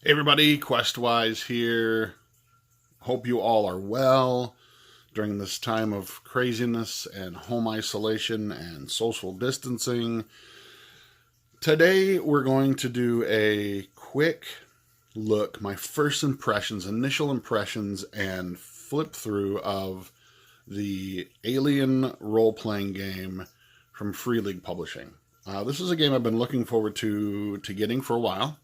Hey everybody, Questwise here. Hope you all are well during this time of craziness and home isolation and social distancing. Today we're going to do a quick look, my first impressions, initial impressions, and flip through of the Alien Role-Playing Game from Free League Publishing. This is a game I've been looking forward to getting for a while,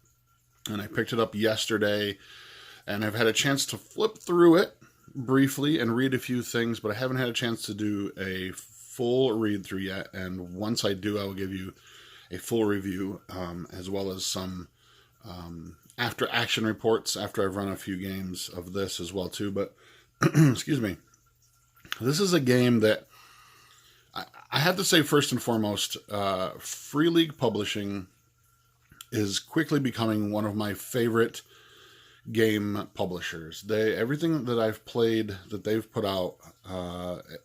and I picked it up yesterday, and I've had a chance to flip through it briefly and read a few things, but I haven't had a chance to do a full read through yet. And once I do, I will give you a full review, as well as some after action reports after I've run a few games of this as well too. But excuse me, this is a game that I have to say first and foremost, Free League Publishing is quickly becoming one of my favorite game publishers. Everything that I've played that they've put out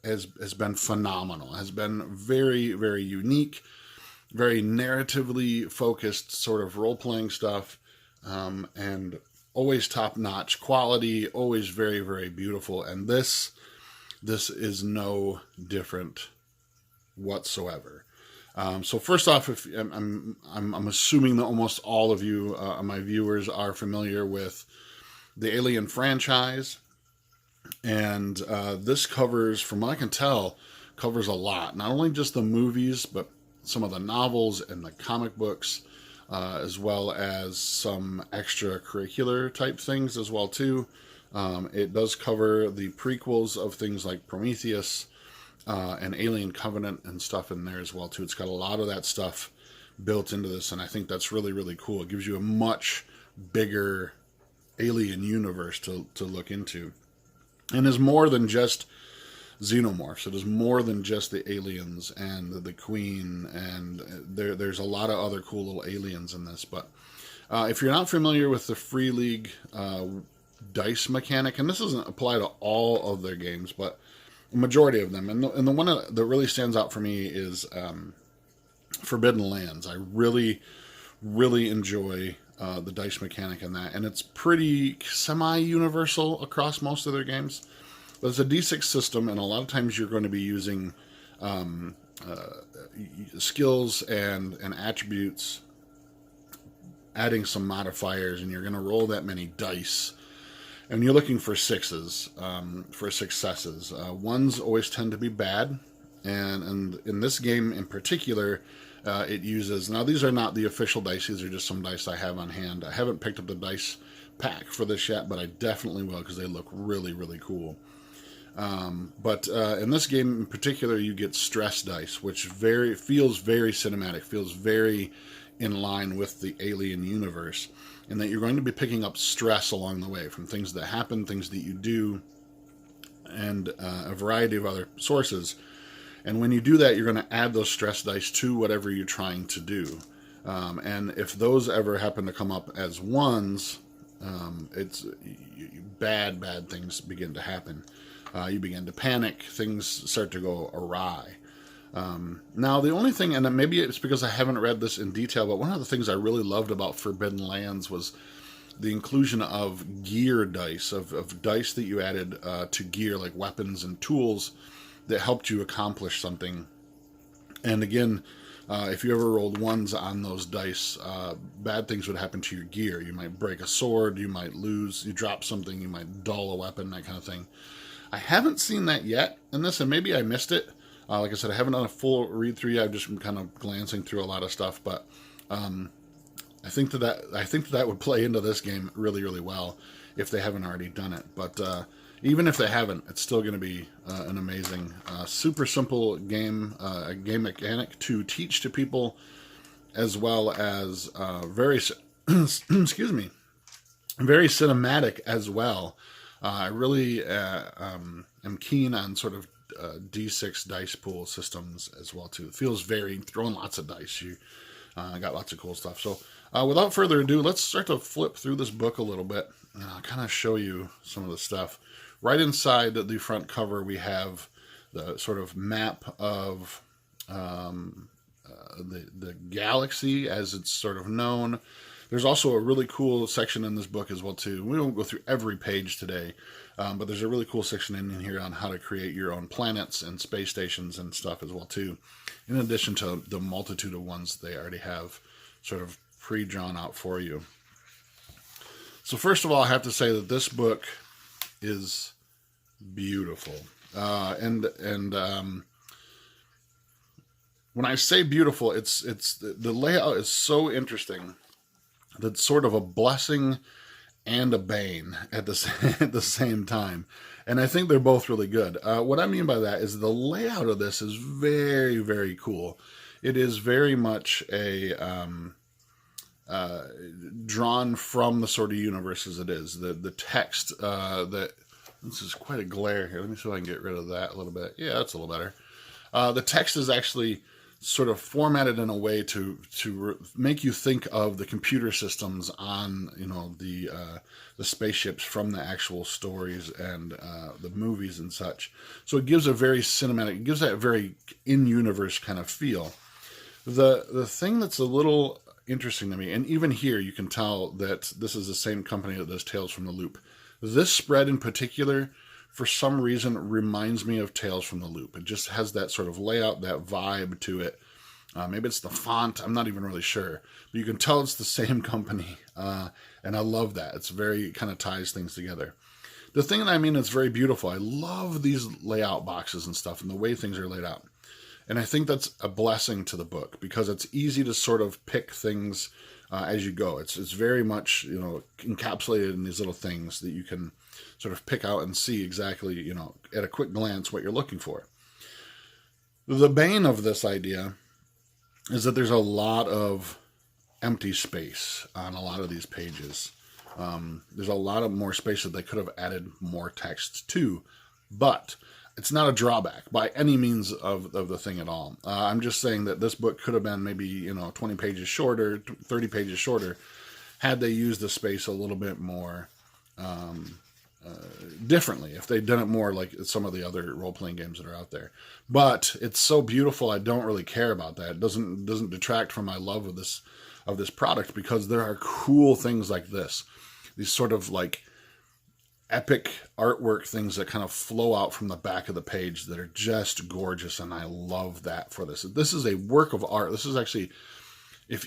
has been phenomenal. Has been very, very unique, very narratively focused sort of role playing stuff, and always top notch quality. Always very, very beautiful. And this is no different whatsoever. So first off, if I'm assuming that almost all of you, my viewers, are familiar with the Alien franchise, and this covers, from what I can tell, covers a lot. Not only just the movies, but some of the novels and the comic books, as well as some extracurricular type things as well too. It does cover the prequels of things like Prometheus, and Alien Covenant and stuff in there as well too. It's got a lot of that stuff built into this, and I think that's really, really cool. It gives you a much bigger alien universe to look into, and is more than just xenomorphs. It is more than just the aliens and the Queen, and there's a lot of other cool little aliens in this. But if you're not familiar with the Free League dice mechanic, and this doesn't apply to all of their games, but majority of them, and the one that really stands out for me is Forbidden Lands. I really, really enjoy the dice mechanic in that, and it's pretty semi-universal across most of their games. But it's a D6 system, and a lot of times you're going to be using skills and attributes, adding some modifiers, and you're going to roll that many dice. And you're looking for sixes, for successes. Ones always tend to be bad. And in this game in particular, it uses... Now, these are not the official dice. These are just some dice I have on hand. I haven't picked up the dice pack for this yet, but I definitely will because they look really, really cool. But in this game in particular, you get stress dice, which feels very cinematic, feels very in line with the Alien universe, and that you're going to be picking up stress along the way from things that happen, things that you do, and a variety of other sources. And when you do that, you're going to add those stress dice to whatever you're trying to do. And if those ever happen to come up as ones, it's bad things begin to happen. You begin to panic. Things start to go awry. Now, the only thing, and maybe it's because I haven't read this in detail, but one of the things I really loved about Forbidden Lands was the inclusion of gear dice, of dice that you added to gear, like weapons and tools that helped you accomplish something. And again, if you ever rolled ones on those dice, bad things would happen to your gear. You might break a sword, you might lose, you drop something, you might dull a weapon, that kind of thing. I haven't seen that yet in this, and maybe I missed it. Like I said, I haven't done a full read-through yet. I've just been kind of glancing through a lot of stuff, but I think that would play into this game really, really well if they haven't already done it. But even if they haven't, it's still going to be an amazing, super simple game, a game mechanic to teach to people, as well as very excuse me, very cinematic as well. I really am keen on sort of D6 dice pool systems as well too. It feels very, throwing lots of dice. You got lots of cool stuff. So without further ado, let's start to flip through this book a little bit, and I'll kind of show you some of the stuff. Right inside the front cover, we have the sort of map of the galaxy as it's sort of known. There's also a really cool section in this book as well too. We won't go through every page today, but there's a really cool section in here on how to create your own planets and space stations and stuff as well too, in addition to the multitude of ones they already have sort of pre-drawn out for you. So first of all, I have to say that this book is beautiful. And when I say beautiful, it's the layout is so interesting. That's sort of a blessing and a bane at the same time. And I think they're both really good. What I mean by that is the layout of this is very, very cool. It is very much a drawn from the sort of universe as it is. The text, this is quite a glare here. Let me see if I can get rid of that a little bit. Yeah, that's a little better. The text is actually sort of formatted in a way to make you think of the computer systems on, you know, the spaceships from the actual stories and the movies and such. So it gives a very cinematic, it gives that very in-universe kind of feel. The thing that's a little interesting to me, and even here you can tell that this is the same company that does Tales from the Loop. This spread in particular, for some reason, reminds me of Tales from the Loop. It just has that sort of layout, that vibe to it. Maybe it's the font. I'm not even really sure. But you can tell it's the same company. And I love that. It's very, kind of ties things together. The thing that I mean is very beautiful. I love these layout boxes and stuff and the way things are laid out. And I think that's a blessing to the book because it's easy to sort of pick things as you go. It's very much, you know, encapsulated in these little things that you can sort of pick out and see exactly, you know, at a quick glance what you're looking for. The bane of this idea is that there's a lot of empty space on a lot of these pages. There's a lot of more space that they could have added more text to, but it's not a drawback by any means of the thing at all. I'm just saying that this book could have been maybe, you know, 20 pages shorter, 30 pages shorter, had they used the space a little bit more differently, if they'd done it more like some of the other role-playing games that are out there. But it's so beautiful, I don't really care about that. It doesn't detract from my love of this product, because there are cool things like this. These sort of like epic artwork things that kind of flow out from the back of the page that are just gorgeous, and I love that for this. This is a work of art. This is actually,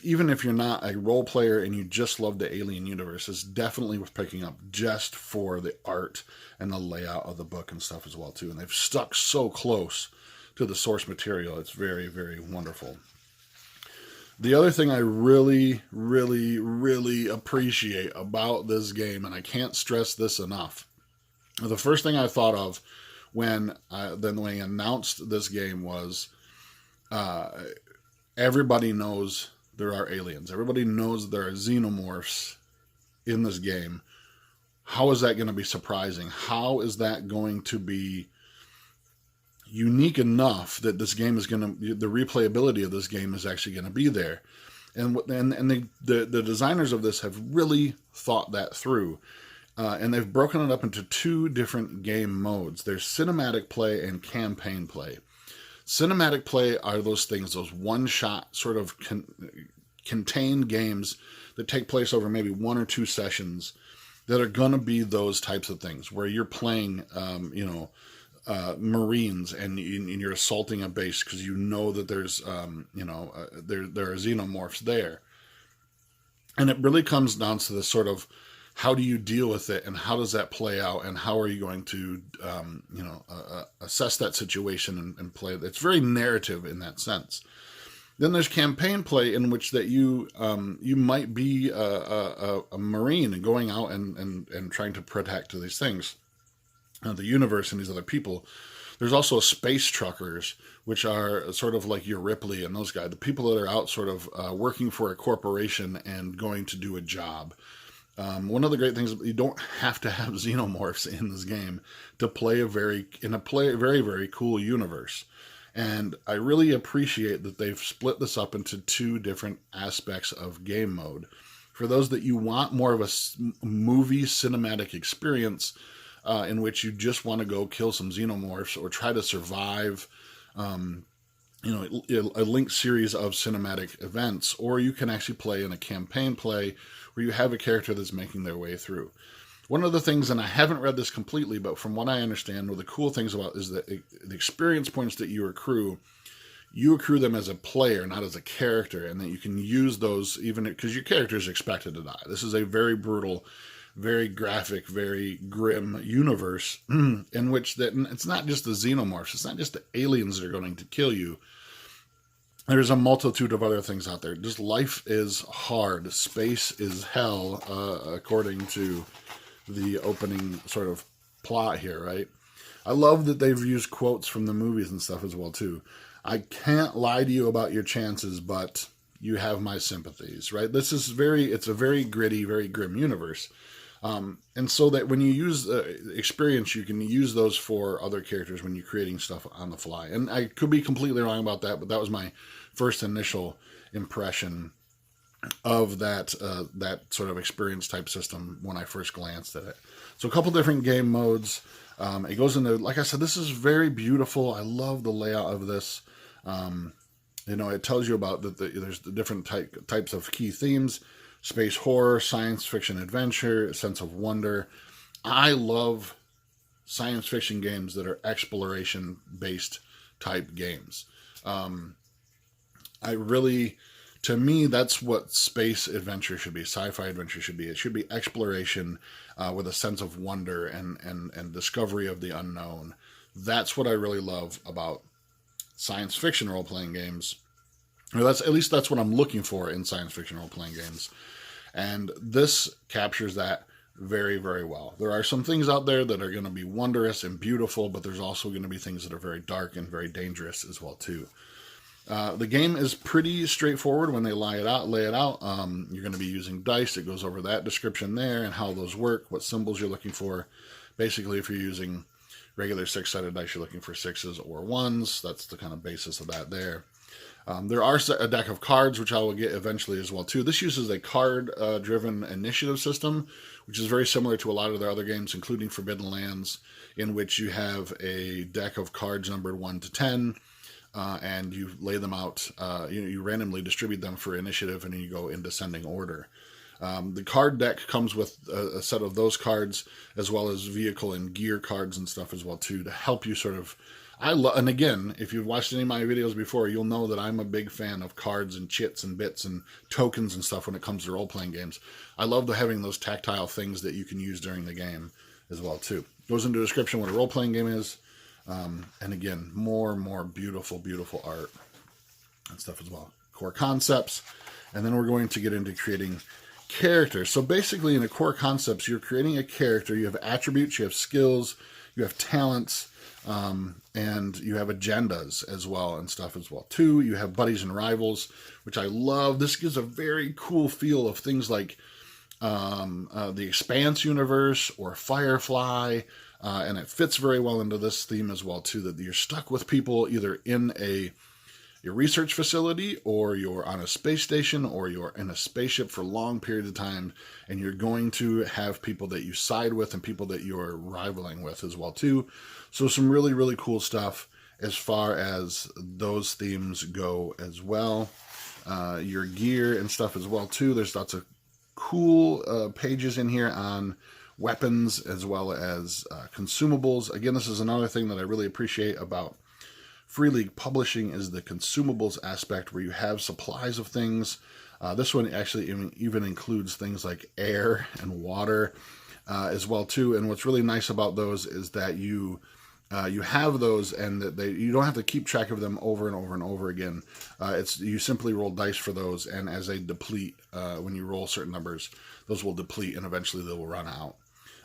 even if you're not a role player and you just love the Alien universe, it's definitely worth picking up just for the art and the layout of the book and stuff as well too. And they've stuck so close to the source material. It's very, very wonderful. The other thing I really, really, really appreciate about this game, and I can't stress this enough, the first thing I thought of when they announced this game was everybody knows there are aliens. Everybody knows there are xenomorphs in this game. How is that going to be surprising? How is that going to be unique enough that this game is going to, the replayability of this game is actually going to be there? And the designers of this have really thought that through. And they've broken it up into two different game modes. There's cinematic play and campaign play. Cinematic play are those things, those one-shot sort of contained games that take place over maybe one or two sessions that are going to be those types of things where you're playing, Marines and you're assaulting a base because you know that there's, there are xenomorphs there. And it really comes down to this sort of, how do you deal with it, and how does that play out, and how are you going to, assess that situation and play it? It's very narrative in that sense. Then there's campaign play, in which that you might be a Marine and going out and trying to protect these things, the universe and these other people. There's also space truckers, which are sort of like your Ripley and those guys, the people that are out sort of working for a corporation and going to do a job. One of the great things, you don't have to have xenomorphs in this game to play a very, very cool universe. And I really appreciate that they've split this up into two different aspects of game mode. For those that you want more of a movie cinematic experience, in which you just want to go kill some xenomorphs or try to survive, a linked series of cinematic events, or you can actually play in a campaign play where you have a character that's making their way through. One of the things, and I haven't read this completely, but from what I understand, one of the cool things about is that the experience points that you accrue them as a player, not as a character, and that you can use those even because your character is expected to die. This is a very brutal, very graphic, very grim universe in which that it's not just the xenomorphs, it's not just the aliens that are going to kill you. There's a multitude of other things out there. Just life is hard. Space is hell, according to the opening sort of plot here, right? I love that they've used quotes from the movies and stuff as well, too. I can't lie to you about your chances, but you have my sympathies, right? It's a very gritty, very grim universe. And so that when you use experience, you can use those for other characters when you're creating stuff on the fly. And I could be completely wrong about that, but that was my first initial impression of that sort of experience type system when I first glanced at it. So a couple different game modes. It goes into, like I said, this is very beautiful. I love the layout of this. It tells you about that there's the different types of key themes: space horror, science fiction adventure, a sense of wonder. I love science fiction games that are exploration based type games. To me, that's what space adventure should be, sci-fi adventure should be. It should be exploration with a sense of wonder and discovery of the unknown. That's what I really love about science fiction role-playing games. At least that's what I'm looking for in science fiction role-playing games. And this captures that very, very well. There are some things out there that are going to be wondrous and beautiful, but there's also going to be things that are very dark and very dangerous as well, too. The game is pretty straightforward when they lay it out. You're going to be using dice. It goes over that description there and how those work, what symbols you're looking for. Basically, if you're using regular 6-sided dice, you're looking for 6s or 1s. That's the kind of basis of that there. There are a deck of cards, which I will get eventually as well, too. This uses a card-driven initiative system, which is very similar to a lot of their other games, including Forbidden Lands, in which you have a deck of cards numbered 1 to 10, and you lay them out. You randomly distribute them for initiative, and then you go in descending order. The card deck comes with a set of those cards, as well as vehicle and gear cards and stuff as well, too, to help you sort of... And again, if you've watched any of my videos before, you'll know that I'm a big fan of cards and chits and bits and tokens and stuff when it comes to role-playing games. I love having those tactile things that you can use during the game as well, too. Goes into a description what a role-playing game is. And again, more and more beautiful, beautiful art and stuff as well. Core concepts. And then we're going to get into creating characters. So basically in the core concepts, you're creating a character. You have attributes, you have skills, you have talents, and you have agendas as well and stuff as well too. You have buddies and rivals, which I love. This gives a very cool feel of things like the Expanse universe or Firefly, and it fits very well into this theme as well too, that you're stuck with people either in your research facility, or you're on a space station, or you're in a spaceship for long periods of time, and you're going to have people that you side with and people that you're rivaling with as well too. So some really, really cool stuff as far as those themes go as well. Your gear and stuff as well too. There's lots of cool pages in here on weapons as well as consumables. Again, this is another thing that I really appreciate about Free League Publishing is the consumables aspect, where you have supplies of things. This one actually even includes things like air and water as well too. And what's really nice about those is that you have those, and that you don't have to keep track of them over and over and over again. You simply roll dice for those, and as they deplete, when you roll certain numbers, those will deplete, and eventually they will run out.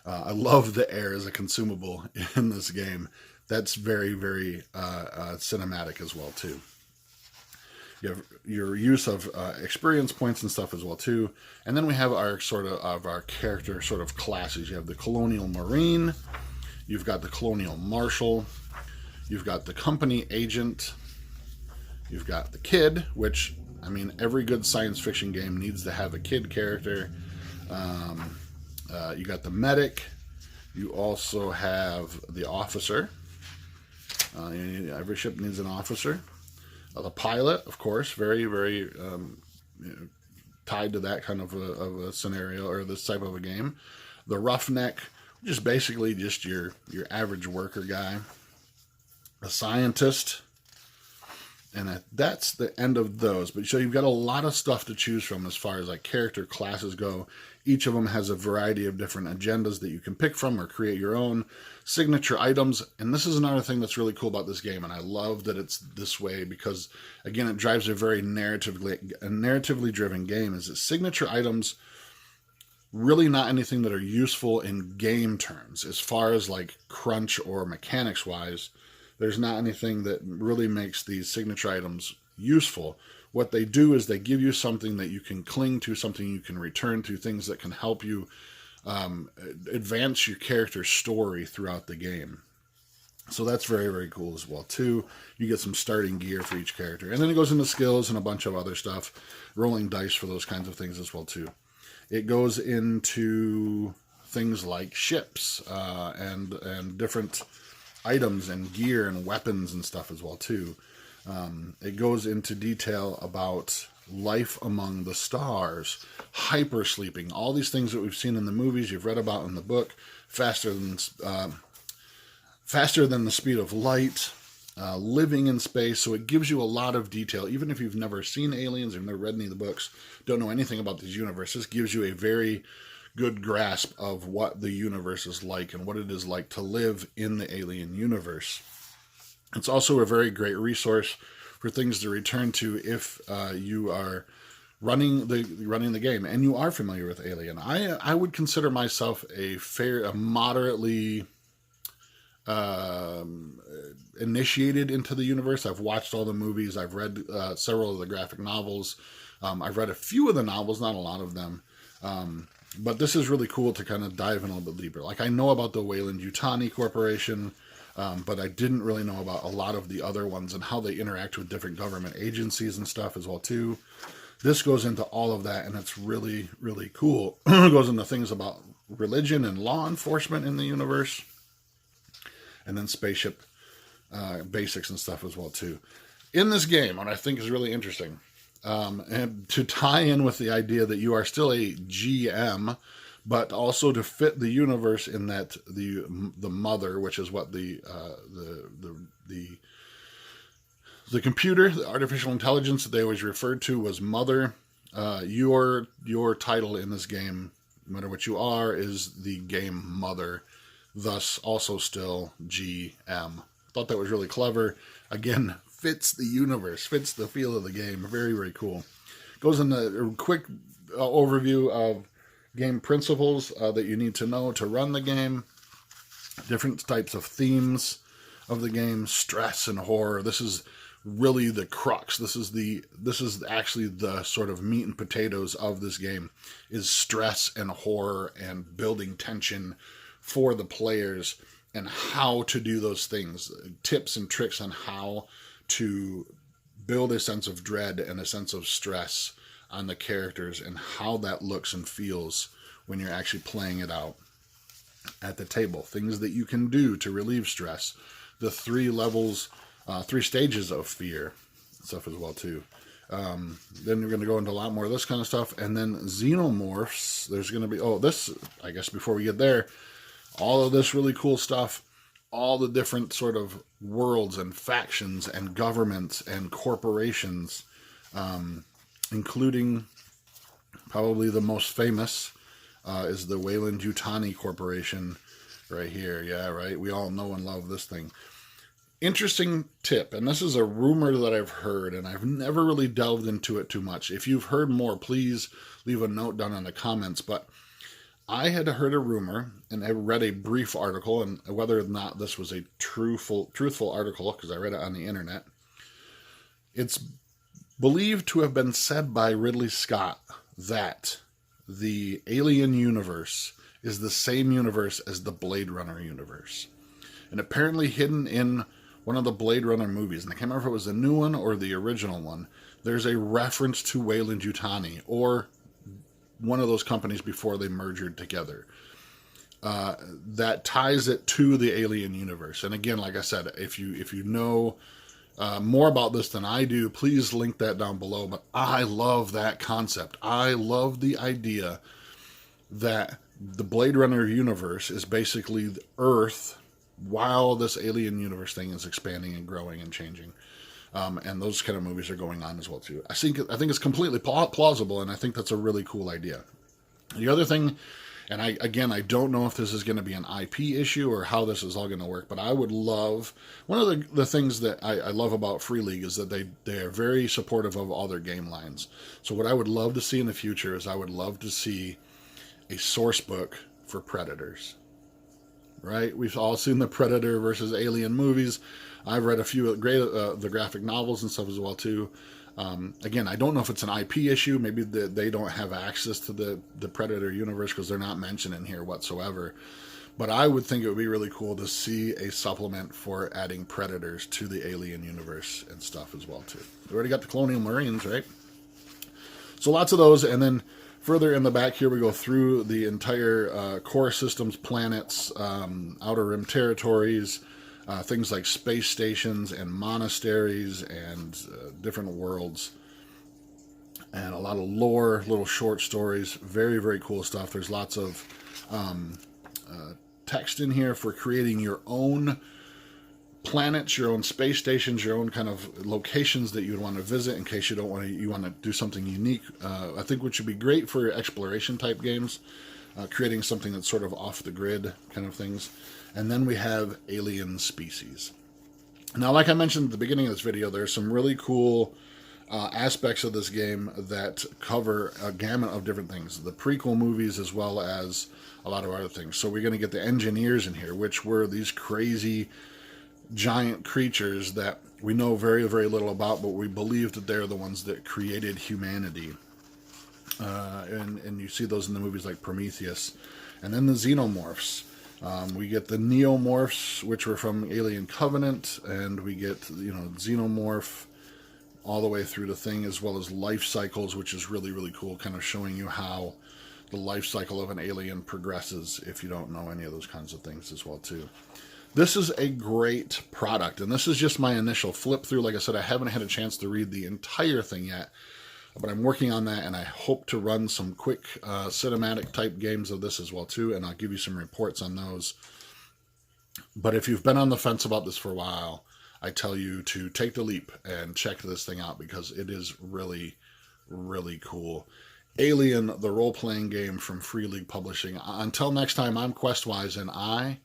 I love the air as a consumable in this game. That's very, very cinematic as well too. You have your use of experience points and stuff as well too. And then we have our character sort of classes. You have the Colonial Marine, you've got the Colonial Marshal, you've got the Company Agent, you've got the Kid, which, I mean, every good science fiction game needs to have a kid character. You got the Medic. You also have the Officer. Every ship needs an officer. The Pilot, of course, very, very tied to that kind of a scenario or this type of a game. The Roughneck, just basically just your average worker guy. A Scientist, and that's the end of those. But so you've got a lot of stuff to choose from as far as like character classes go. Each of them has a variety of different agendas that you can pick from or create your own signature items. And this is another thing that's really cool about this game, and I love that it's this way because, again, it drives a very narratively driven game. Is that signature items really not anything that are useful in game terms as far as like crunch or mechanics wise. There's not anything that really makes these signature items useful. What they do is they give you something that you can cling to, something you can return to, things that can help you advance your character's story throughout the game. So that's very, very cool as well, too. You get some starting gear for each character. And then it goes into skills and a bunch of other stuff, rolling dice for those kinds of things as well, too. It goes into things like ships and different items and gear and weapons and stuff as well too. It goes into detail about life among the stars, hypersleeping, all these things that we've seen in the movies, you've read about in the book, faster than the speed of light, living in space. So it gives you a lot of detail. Even if you've never seen Aliens or never read any of the books, don't know anything about these universes, gives you a very good grasp of what the universe is like and what it is like to live in the Alien universe. It's also a very great resource for things to return to if you are running the game and you are familiar with Alien. I would consider myself a moderately initiated into the universe. I've watched all the movies. I've read several of the graphic novels. I've read a few of the novels, not a lot of them. But this is really cool to kind of dive in a little bit deeper. Like, I know about the Weyland-Yutani Corporation, but I didn't really know about a lot of the other ones and how they interact with different government agencies and stuff as well, too. This goes into all of that, and it's really, really cool. It goes into things about religion and law enforcement in the universe, and then spaceship basics and stuff as well, too. In this game, what I think is really interesting, and to tie in with the idea that you are still a GM, but also to fit the universe in that the mother, which is what the computer, the artificial intelligence that they always referred to was mother. Your title in this game, no matter what you are, is the game mother, thus also still GM. Thought that was really clever. Again, fits the universe, fits the feel of the game. Very, very cool. Goes into a quick overview of game principles that you need to know to run the game. Different types of themes of the game, stress and horror. This is really the crux. This is actually the sort of meat and potatoes of this game, is stress and horror and building tension for the players and how to do those things. Tips and tricks on how to build a sense of dread and a sense of stress on the characters and how that looks and feels when you're actually playing it out at the table. Things that you can do to relieve stress. The 3 levels, 3 stages of fear stuff as well too. Then we're going to go into a lot more of this kind of stuff. And then xenomorphs, there's going to be, this, I guess before we get there, all of this really cool stuff, all the different sort of worlds and factions and governments and corporations, including probably the most famous is the Weyland-Yutani Corporation right here. Yeah, right. We all know and love this thing. Interesting tip, and this is a rumor that I've heard, and I've never really delved into it too much. If you've heard more, please leave a note down in the comments, but I had heard a rumor, and I read a brief article, and whether or not this was a truthful article, because I read it on the internet, it's believed to have been said by Ridley Scott that the Alien universe is the same universe as the Blade Runner universe. And apparently hidden in one of the Blade Runner movies, and I can't remember if it was the new one or the original one, there's a reference to Weyland-Yutani, or one of those companies before they merged together, that ties it to the Alien universe. And again, like I said, if you know more about this than I do, please link that down below. But I love that concept. I love the idea that the Blade Runner universe is basically the Earth while this alien universe thing is expanding and growing and changing. And those kind of movies are going on as well too. I think it's completely plausible, and I think that's a really cool idea. The other thing, and I don't know if this is going to be an IP issue or how this is all going to work, but I would love, one of the things that I love about Free League is that they are very supportive of all their game lines. So what I would love to see in the future is I would love to see a source book for Predators. Right? We've all seen the Predator versus Alien movies. I've read a few the graphic novels and stuff as well too. Again, I don't know if it's an IP issue. Maybe they don't have access to the Predator universe because they're not mentioned in here whatsoever. But I would think it would be really cool to see a supplement for adding Predators to the Alien universe and stuff as well too. We already got the Colonial Marines, right? So lots of those, and then further in the back here, we go through the entire core systems, planets, outer rim territories, things like space stations and monasteries and different worlds. And a lot of lore, little short stories, very, very cool stuff. There's lots of text in here for creating your own planets, your own space stations, your own kind of locations that you would want to visit in case you want to do something unique. I think which would be great for exploration type games, creating something that's sort of off the grid kind of things. And then we have alien species. Now, like I mentioned at the beginning of this video, there's some really cool aspects of this game that cover a gamut of different things. The prequel movies as well as a lot of other things. So we're going to get the engineers in here, which were these crazy giant creatures that we know very, very little about, but we believe that they're the ones that created humanity. And you see those in the movies like Prometheus. And then the xenomorphs. We get the neomorphs, which were from Alien Covenant, and we get, xenomorph all the way through the thing, as well as life cycles, which is really, really cool, kind of showing you how the life cycle of an alien progresses if you don't know any of those kinds of things as well too. This is a great product, and this is just my initial flip through. Like I said, I haven't had a chance to read the entire thing yet, but I'm working on that, and I hope to run some quick cinematic type games of this as well too, and I'll give you some reports on those. But if you've been on the fence about this for a while, I tell you to take the leap and check this thing out because it is really, really cool. Alien, the role-playing game from Free League Publishing. Until next time, I'm Questwise, and I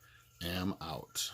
am out.